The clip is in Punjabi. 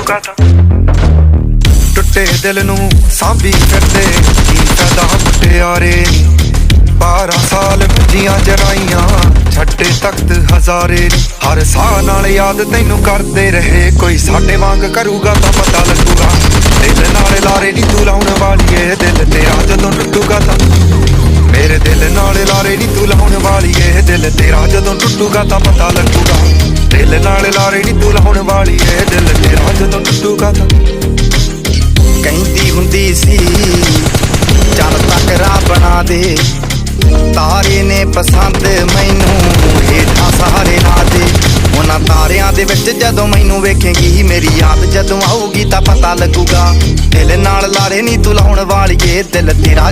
ਟੁੱਟੂਗਾ ਤਾਂ ਟੁੱਟੇ ਦਿਲ ਨੂੰ ਸਾਂਭੀ ਫਿਰਦੇ ਕੀ ਫਾਇਦਾ ਮੁਟਿਆਰੇ 12 ਸਾਲ ਭੱਜੀਆਂ ਜਰਾਈਆਂ ਛੱਡੇ ਤਖਤ ਹਜ਼ਾਰੇ ਹਰ ਸਾਹ ਨਾਲ ਯਾਦ ਤੈਨੂੰ ਕਰਦੇ ਰਹੇ ਕੋਈ ਸਾਡੇ ਵਾਂਗ ਕਰੂਗਾ ਤਾਂ ਪਤਾ ਲੱਗੂਗਾ ਦਿਲ ਨਾਲ ਲਾਰੇ ਨੀ ਤੂੰ ਲਾਉਣ ਵਾਲੀਏ ਦਿਲ ਤੇਰਾ ਜਦੋਂ ਟੁੱਟੂਗਾ ਤਾਂ ਮੇਰੇ ਦਿਲ ਨਾਲ ਲਾਰੇ ਨੀ ਤੂੰ ਲਾਉਣ ਵਾਲੀਏ ਦਿਲ ਤੇਰਾ ਜਦੋਂ ਟੁੱਟੂਗਾ ਤਾਂ ਪਤਾ ਲੱਗੂਗਾ ਦਿਲ ਨਾਲ ਲਾਰੇ ਨੀ ਤੂੰ ਲਾਉਣ ਵਾਲੀਏ ਦਿਲ ਤੇਰਾ ਜਦੋਂ ਟੁੱਟੂਗਾ ਤਾਂ ਕਹਿੰਦੀ ਹੁੰਦੀ ਸੀ ਚੱਲ ਤੱਕ ਰਾਹ ਬਣਾ ਦੇ ਤਾਰੇ ਨੇ ਪਸੰਦ ਮੈਨੂੰ ਹੇਠਾਂ ਸਹਾਰੇ ਲਾ ਦੇ ਉਹਨਾਂ ਤਾਰਿਆਂ ਦੇ ਵਿੱਚ ਜਦੋਂ ਮੈਨੂੰ ਵੇਖੇਂਗੀ ਮੇਰੀ ਯਾਦ ਜਦੋਂ ਆਊਗੀ ਤਾਂ ਪਤਾ ਲੱਗੂਗਾ ਦਿਲ ਨਾਲ ਲਾਰੇ ਨੀ ਤੂੰ ਲਾਉਣ ਵਾਲੀਏ ਦਿਲ ਤੇਰਾ